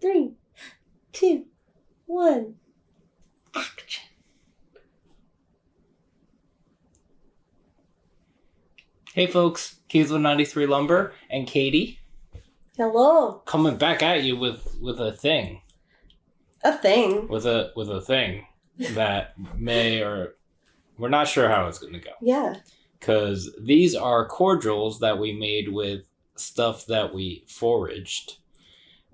3, 2, 1. Action. Hey folks, Keys with 93 Lumber and Katie. Hello. Coming back at you with a thing. A thing. With a thing that may or we're not sure how it's going to go. Yeah. Because these are cordials that we made with stuff that we foraged.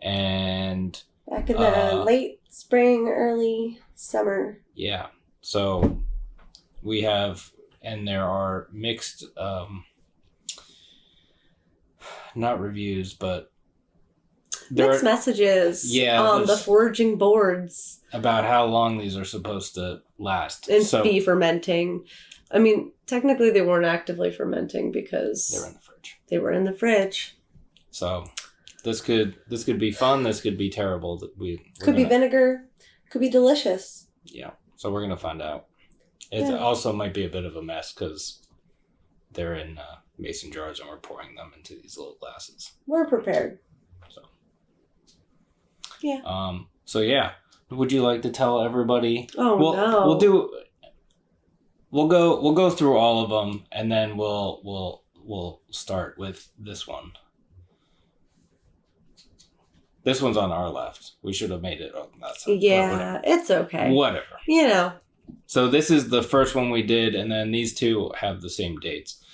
And back in the late spring, early summer. Yeah. So we have, and there are mixed, not reviews, but mixed messages on the foraging boards about how long these are supposed to last and be fermenting. I mean, technically they weren't actively fermenting because they were in the fridge. They were in the fridge. So this could be fun. This could be terrible. Could be vinegar. Could be delicious. Yeah. So we're gonna find out. It also might be a bit of a mess because they're in mason jars and we're pouring them into these little glasses. We're prepared. So. Yeah. So yeah. Would you like to tell everybody? Oh no. We'll go through all of them and then we'll start with this one. This one's on our left. We should have made it on that side. Yeah, it's okay. Whatever. You know. So this is the first one we did, and then these two have the same dates.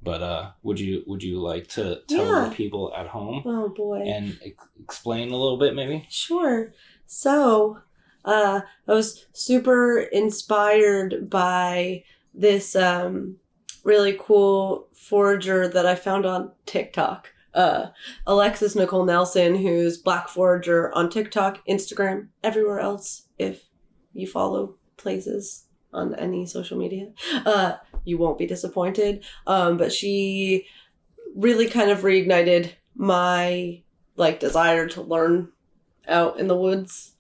But would you like to tell the people at home? Oh boy. And explain a little bit, maybe? Sure. So, I was super inspired by this really cool forager that I found on TikTok. Alexis Nicole Nelson, who's Black Forager on TikTok, Instagram, everywhere else. If you follow places on any social media, you won't be disappointed. But she really kind of reignited my desire to learn out in the woods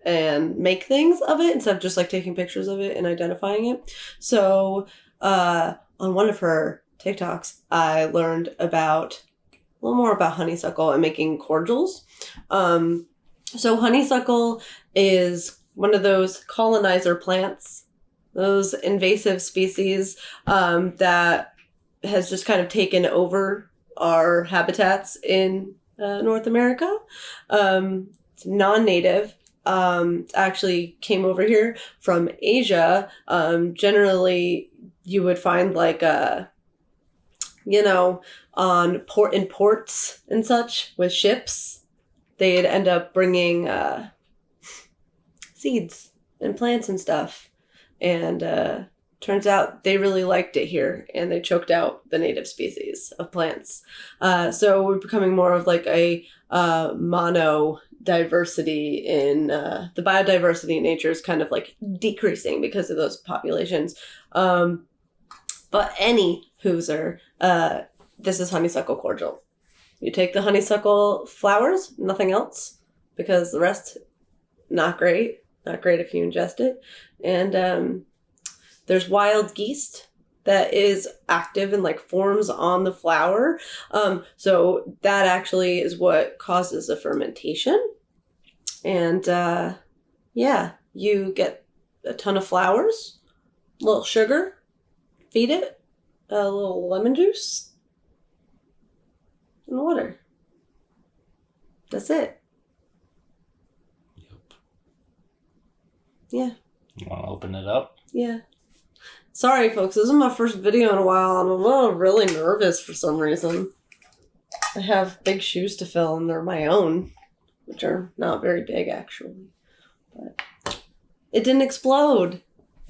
and make things of it instead of just taking pictures of it and identifying it. So on one of her TikToks, I learned about a little more about honeysuckle and making cordials. So honeysuckle is one of those colonizer plants, those invasive species that has just kind of taken over our habitats in North America. It's non-native. Actually came over here from Asia. Generally, you would find in ports and such with ships, they'd end up bringing seeds and plants and stuff. And turns out they really liked it here and they choked out the native species of plants. So we're becoming more of a mono diversity in the biodiversity in nature is kind of decreasing because of those populations. But any hooser, this is honeysuckle cordial. You take the honeysuckle flowers, nothing else, because the rest, not great. Not great if you ingest it. And there's wild yeast that is active and forms on the flower. So that actually is what causes the fermentation. And you get a ton of flowers, a little sugar, feed it, a little lemon juice, and water. That's it. Yep. Yeah. You want to open it up? Yeah. Sorry, folks. This is my first video in a while. I'm a little really nervous for some reason. I have big shoes to fill, and they're my own, which are not very big, actually. But it didn't explode.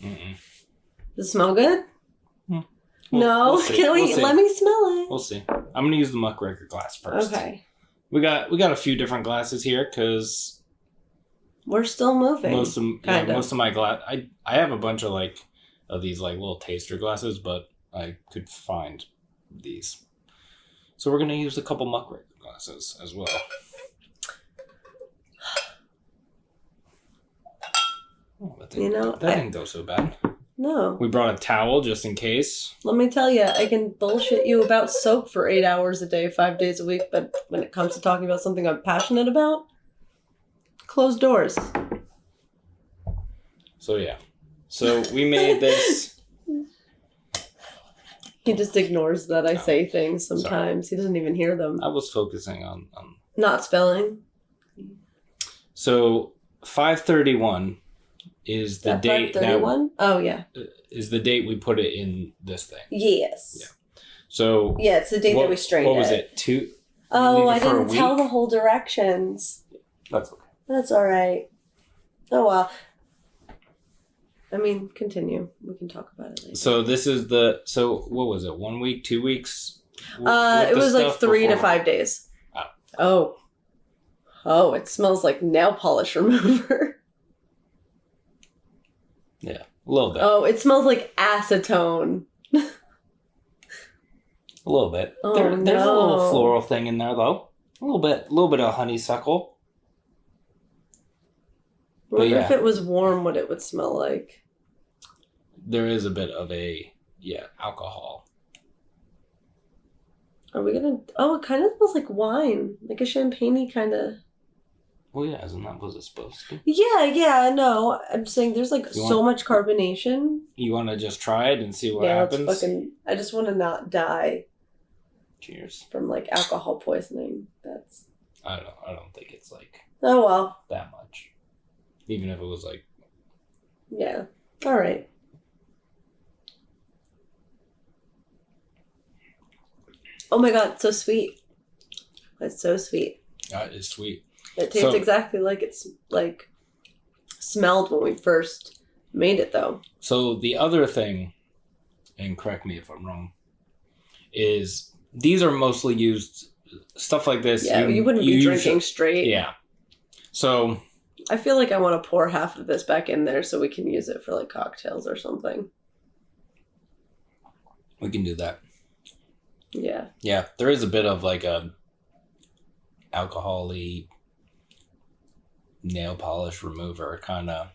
Mm-mm. Does it smell good? We'll Let me smell it. We'll see. I'm gonna use the muckraker glass first. Okay. We got a few different glasses here because we're still moving. Most of my glass. I have a bunch of these little taster glasses, but I could find these. So we're gonna use a couple muckraker glasses as well. Oh, that didn't go so bad. No. We brought a towel just in case. Let me tell you, I can bullshit you about soap for 8 hours a day, 5 days a week, but when it comes to talking about something I'm passionate about, Closed doors. So yeah. So we made this. He just ignores that I say things sometimes. Sorry. He doesn't even hear them. I was focusing on not spelling. So 5/31 is the date. 5/31? Oh yeah. Is the date we put it in this thing. Yes. Yeah. So yeah, it's the date that we strained it. What was it? 2? Oh, I didn't tell the whole directions. That's okay. That's all right. Oh well. I mean, continue. We can talk about it later. So this is so what was it? 1 week, 2 weeks? It was like 3 to 5 days. Oh. Oh, it smells like nail polish remover. Yeah, a little bit. Oh, it smells like acetone. A little bit. Oh, There's a little floral thing in there, though. A little bit of honeysuckle. I wonder if it was warm, what it would smell like. There is a bit of alcohol. Are we gonna? Oh, it kind of smells like wine, like a champagne-y kind of. Well, yeah, isn't that what it's supposed to? Yeah, no. I'm saying there's like so much carbonation. You want to just try it and see what happens? I just want to not die. Cheers. From like alcohol poisoning. I don't think it's like. Oh well. That much. Even if it was like. Yeah. All right. Oh my god, it's so sweet. It's so sweet. That is sweet. It tastes exactly like it's like smelled when we first made it though. So the other thing, and correct me if I'm wrong, is these are mostly used, stuff like this. Yeah, you wouldn't be drinking straight. Yeah. So. I feel like I want to pour half of this back in there so we can use it for like cocktails or something. We can do that. Yeah. Yeah, there is a bit of like a alcohol-y nail polish remover kind of.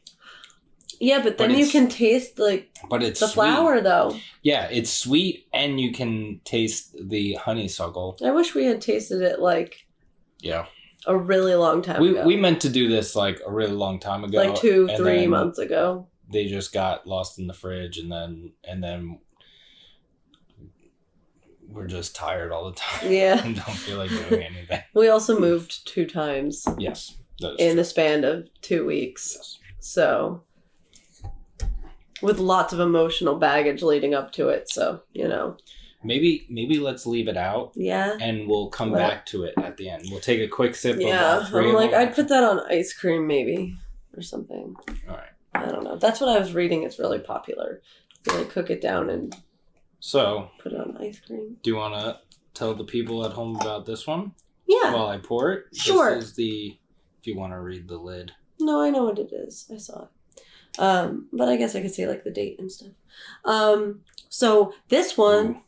Yeah, but then you can taste like it's the flower though. Yeah, it's sweet and you can taste the honeysuckle. I wish we had tasted it like a really long time ago. We meant to do this like a really long time ago. Like 2-3 months ago. They just got lost in the fridge and then we're just tired all the time. Yeah. And don't feel like doing anything. We also moved 2 times. Yes. In the span of 2 weeks. Yes. So with lots of emotional baggage leading up to it, so, you know. Maybe let's leave it out. Yeah. And we'll come back to it at the end. We'll take a quick sip of I'm like, I'd put that on ice cream maybe or something. All right. I don't know. That's what I was reading. It's really popular. You like cook it down and put it on ice cream. Do you want to tell the people at home about this one? Yeah. While I pour it? Sure. This is if you want to read the lid. No, I know what it is. I saw it. But I guess I could say like the date and stuff. So this one... Ooh.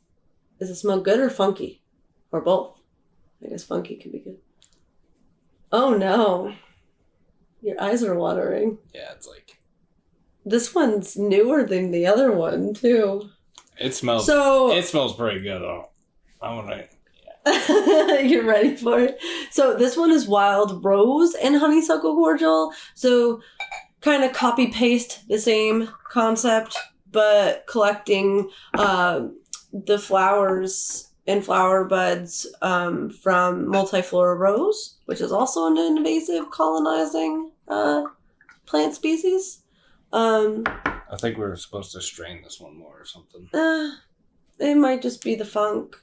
Does it smell good or funky? Or both? I guess funky can be good. Oh no. Your eyes are watering. Yeah, it's like... This one's newer than the other one, too. It smells pretty good, though. I want to... Yeah. You're ready for it? So this one is wild rose and honeysuckle cordial. So kind of copy-paste the same concept, but collecting... the flowers and flower buds from multiflora rose, which is also an invasive colonizing plant species. I think we were supposed to strain this one more or something. It might just be the funk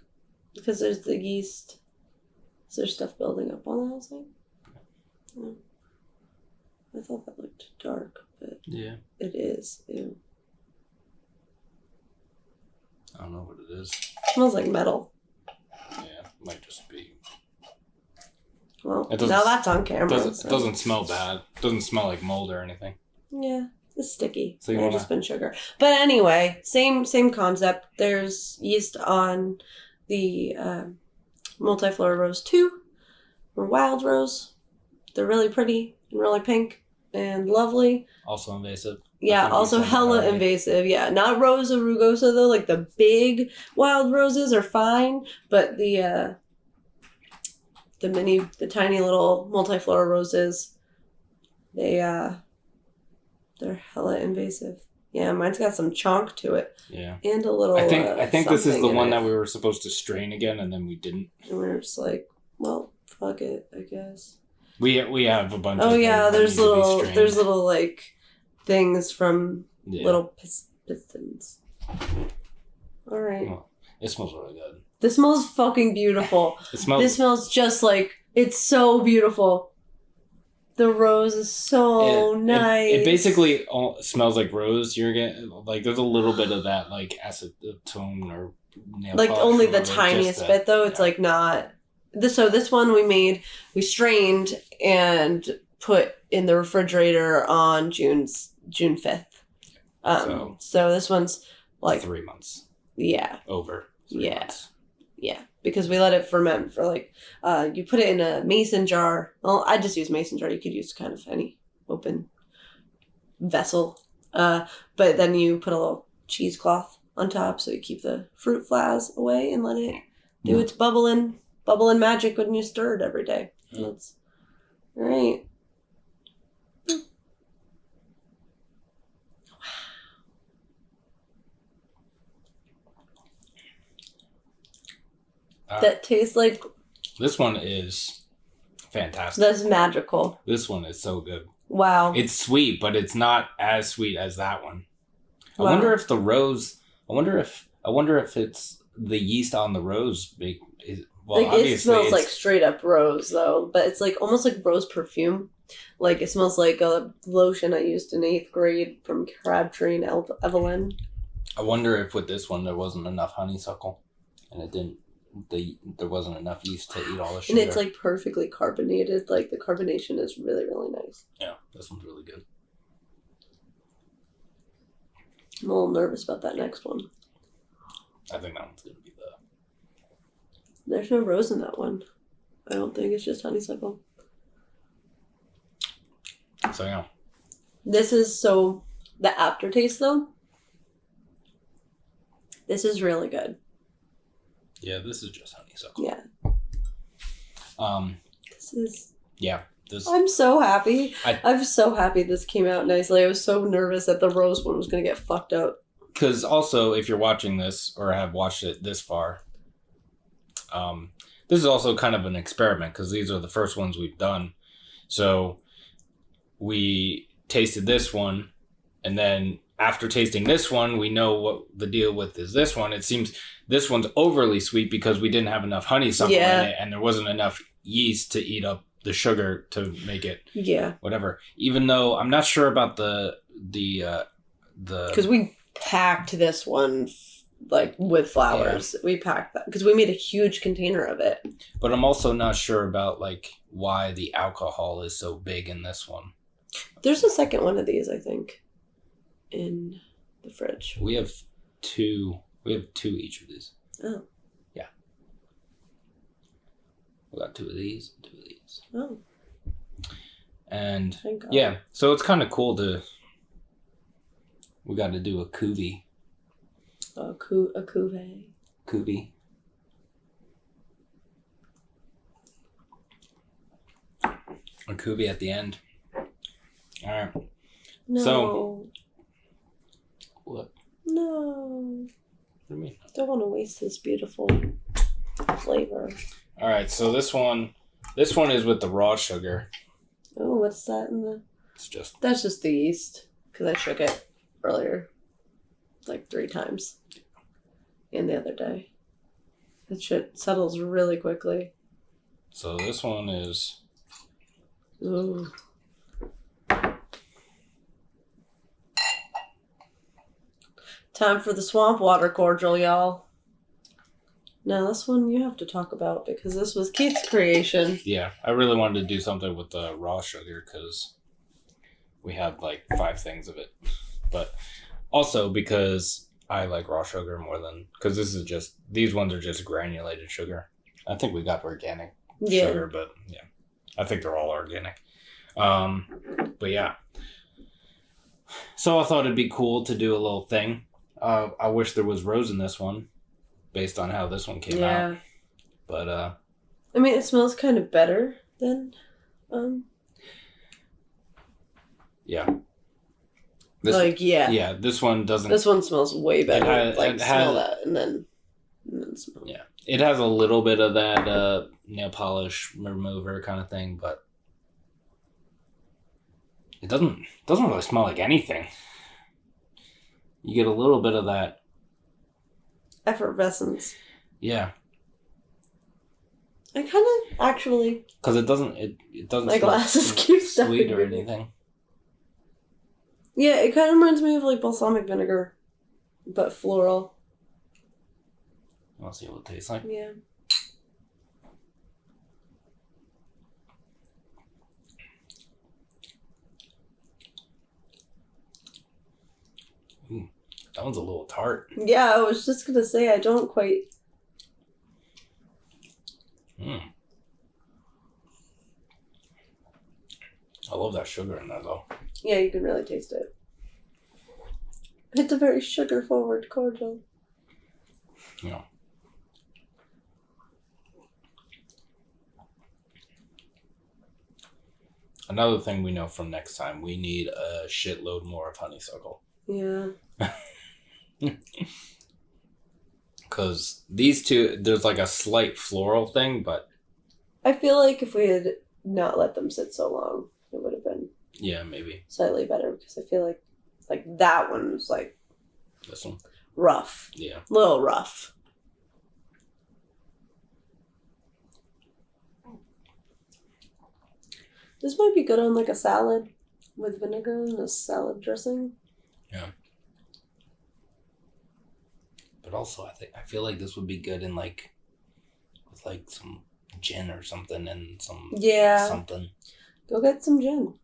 because there's the yeast. Is there stuff building up on the outside? No. I thought that looked dark, but yeah, it is. Ew. I don't know what it is. It smells like metal. Yeah, it might just be. Well, now that's on camera. It doesn't smell bad. It doesn't smell like mold or anything. Yeah, it's sticky. So you just been sugar. But anyway, same concept. There's yeast on the multiflora rose 2 or wild rose. They're really pretty and really pink and lovely. Also invasive. Yeah, also hella invasive. Yeah, not Rosa rugosa though. Like the big wild roses are fine, but the tiny little multiflora roses they're hella invasive. Yeah, mine's got some chonk to it. Yeah. And a little. I think this is the one it. that we were supposed to strain again, and then we didn't. And we were just like, well, fuck it, I guess. We have a bunch. Oh of yeah, there's little like things from little pistons. All right. Oh, it smells really good. This smells fucking beautiful. This smells just like, it's so beautiful. The rose is so nice. It basically smells like rose. You're getting like there's a little bit of that like acetone or nail like polish only or the whatever, tiniest bit though. It's like not this. So this one we strained and put in the refrigerator on June 5th. So this one's like 3 months. Yeah. Over. 3 months. Yeah, because we let it ferment for like, you put it in a mason jar. Well, I just use mason jar. You could use kind of any open vessel. But then you put a little cheesecloth on top so you keep the fruit flies away and let it do its bubbling magic when you stir it every day. That's all right. That tastes like... This one is fantastic. That's magical. This one is so good. Wow. It's sweet, but it's not as sweet as that one. Wow. I wonder if the rose... I wonder if it's the yeast on the rose. Well, like it smells like straight up rose, though. But it's like almost like rose perfume. Like it smells like a lotion I used in 8th grade from Crabtree and Evelyn. I wonder if with this one there wasn't enough honeysuckle. And it didn't... there wasn't enough yeast to eat all the sugar. And it's like perfectly carbonated. Like the carbonation is really, really nice. Yeah, this one's really good. I'm a little nervous about that next one. I think that one's going to be There's no rose in that one. I don't think. It's just honeysuckle. So yeah. This is the aftertaste though. This is really good. Yeah, this is just honeysuckle. Yeah. This is... Yeah. I'm so happy. I'm so happy this came out nicely. I was so nervous that the rose one was going to get fucked up. Because also, if you're watching this or have watched it this far, this is also kind of an experiment because these are the first ones we've done. So we tasted this one, and then after tasting this one, we know what the deal with is this one. It seems this one's overly sweet because we didn't have enough honeysuckle in it, and there wasn't enough yeast to eat up the sugar to make it whatever. Even though I'm not sure about the because we packed this one like with flowers. We packed that because we made a huge container of it. But I'm also not sure about like why the alcohol is so big in this one. There's a second one of these, I think, in the fridge. We have two each of these. Oh. Yeah. We got 2 of these, 2 of these. Oh. And yeah, so it's kind of cool we got to do a cuvee. A cuvee. Cuvee. A cuvee at the end. All right. No. So. What? No. What do you mean? Don't want to waste this beautiful flavor. All right, so this one is with the raw sugar. Oh, what's that in the? That's just the yeast because I shook it earlier, like 3 times, and the other day. That shit settles really quickly. So this one is. Ooh. Time for the swamp water cordial, y'all. Now, this one you have to talk about because this was Keith's creation. Yeah, I really wanted to do something with the raw sugar because we had like 5 things of it. But also because I like raw sugar more than... Because these ones are just granulated sugar. I think we got organic sugar, but yeah. I think they're all organic. But yeah. So I thought it'd be cool to do a little thing. I wish there was rose in this one, based on how this one came out. But I mean, it smells kind of better than Yeah. Yeah. This one doesn't. This one smells way better. has Smell that and then smell. Yeah. It has a little bit of that nail polish remover kind of thing, but it doesn't really smell like anything. You get a little bit of that effervescence. Yeah. I kind of actually, because it doesn't my glasses keep sweet or anything. Yeah, it kind of reminds me of like balsamic vinegar, but floral. I'll see what it tastes like. Yeah. Ooh, that one's a little tart. Yeah, I was just gonna say I don't quite. I love that sugar in there though. Yeah, you can really taste it. It's a very sugar-forward cordial. Yeah. Another thing we know from next time, we need a shitload more of honeysuckle. Yeah. Because these two, there's like a slight floral thing, but... I feel like if we had not let them sit so long, it would have been... Yeah, maybe. Slightly better, because I feel like that one was like... This one? Rough. Yeah. A little rough. This might be good on like a salad with vinegar and a salad dressing. Yeah. But also, I feel like this would be good in with some gin or something and some something. Go get some gin.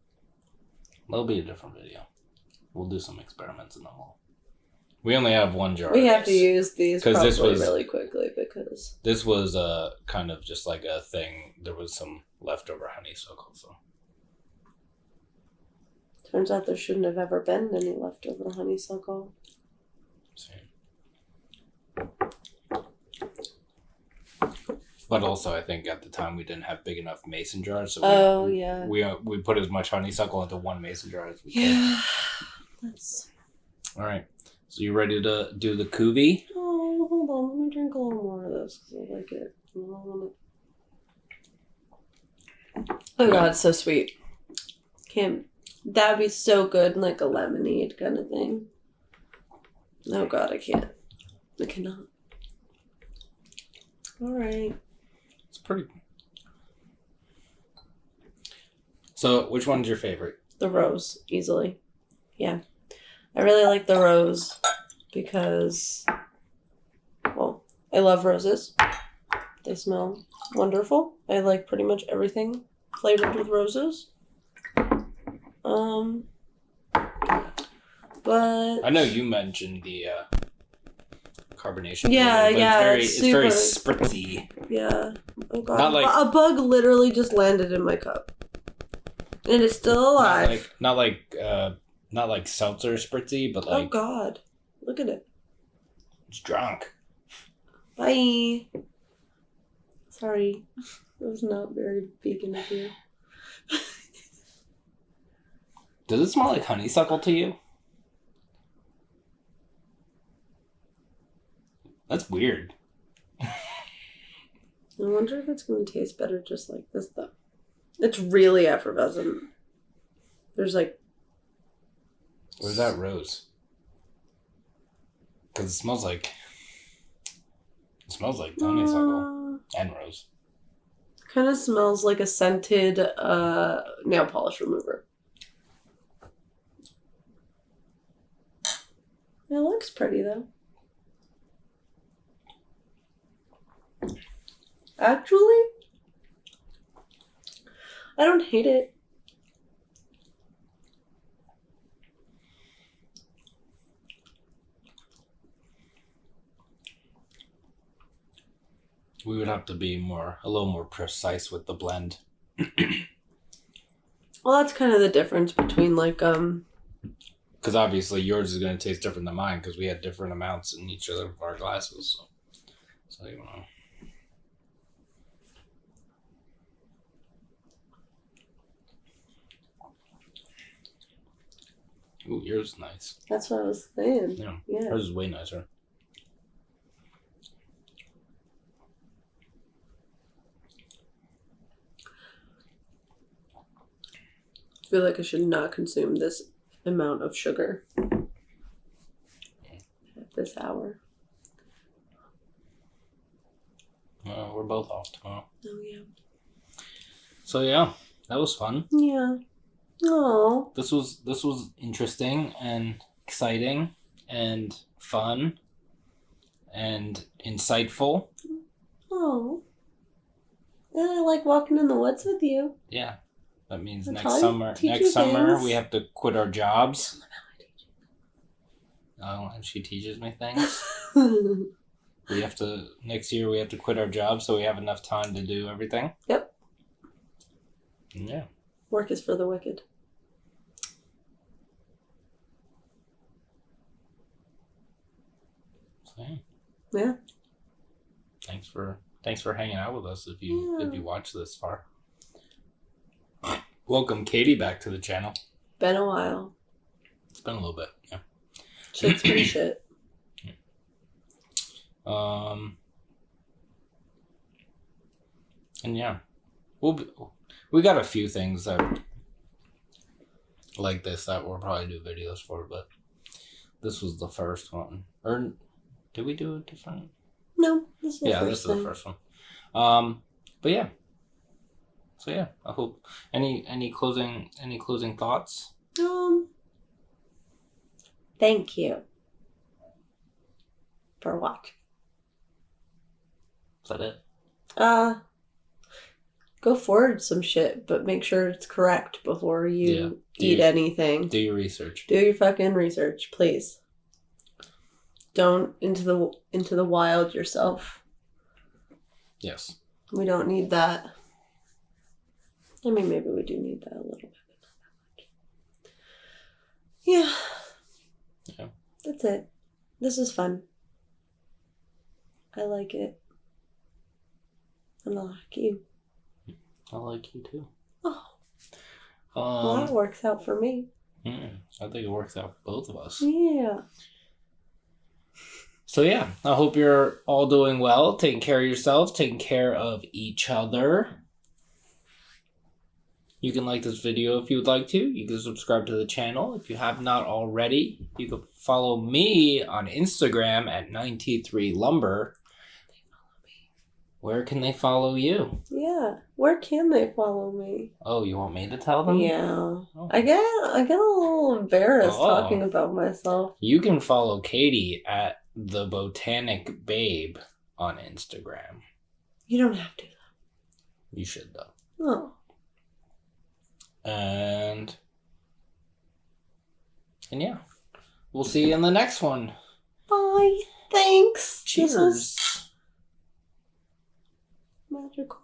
That'll be a different video. We'll do some experiments and then we only have one jar. We have to use these probably this was, really quickly because this was kind of just like a thing. There was some leftover honeysuckle, so. Turns out there shouldn't have ever been any leftover honeysuckle. But also, I think at the time we didn't have big enough mason jars, so we put as much honeysuckle into one mason jar as we could. Yeah, that's. All right, so you ready to do the cuvee? Oh, hold on, let me drink a little more of this because I like it. Oh God, it's so sweet. That'd be so good in like a lemonade kind of thing. Oh God, I can't. I cannot. All right. It's pretty. So, which one's your favorite? The rose, easily. Yeah. I really like the rose because, well, I love roses. They smell wonderful. I like pretty much everything flavored with roses. But I know you mentioned the carbonation. Yeah, it's very spritzy. Yeah. Oh God. Not like, a bug literally just landed in my cup, and it's still alive. Not like seltzer spritzy, but like. Oh God! Look at it. It's drunk. Bye. Sorry, that was not very vegan of you. Does it smell like honeysuckle to you? That's weird. I wonder if it's going to taste better just like this, though. It's really effervescent. There's like... Where's that rose? Because it smells like honeysuckle and rose. Kind of smells like a scented nail polish remover. It looks pretty, though. Actually, I don't hate it. We would have to be a little more precise with the blend. Well, that's kind of the difference between Because obviously yours is going to taste different than mine because we had different amounts in each of our glasses. So you know. Ooh, yours is nice. That's what I was saying. Yeah. Hers is way nicer. I feel like I should not consume this amount of sugar at this hour. We're both off tomorrow. Oh, yeah. So, yeah, that was fun. Yeah. Oh. This was interesting and exciting and fun and insightful. Oh. I like walking in the woods with you. Yeah. That means That's next summer we have to quit our jobs. Oh, and she teaches me things. Next year we have to quit our jobs so we have enough time to do everything. Yep. Yeah. Work is for the wicked. So, yeah. Thanks for hanging out with us if you watch this far. Welcome Katie back to the channel. Been a while. It's been a little bit, yeah. Shit's been shit. And yeah, we got a few things that like this that we'll probably do videos for, but this was the first one. Or did we do a different? No, this is the first this is the first one. But yeah. So yeah, I hope any closing thoughts? Thank you for watching. Is that it? Go forward some shit, but make sure it's correct before you eat anything. Do your research. Do your fucking research, please. Don't into the wild yourself. Yes. We don't need that. I mean, maybe we do need that a little bit, but not that much. Yeah. Yeah. That's it. This is fun. I like it. And I like you. I like you too. Oh. Well, that works out for me. I think it works out for both of us. Yeah. So yeah, I hope you're all doing well, taking care of yourselves, taking care of each other. You can like this video if you would like to. You can subscribe to the channel if you have not already. You can follow me on Instagram at 9T3Lumber. Where can they follow you? Yeah. Where can they follow me? Oh, you want me to tell them? Yeah. Oh. I get a little embarrassed talking about myself. You can follow Katie at The Botanic Babe on Instagram. You don't have to. You should though. Oh. And yeah. We'll see you in the next one. Bye. Thanks. Cheers. Magical.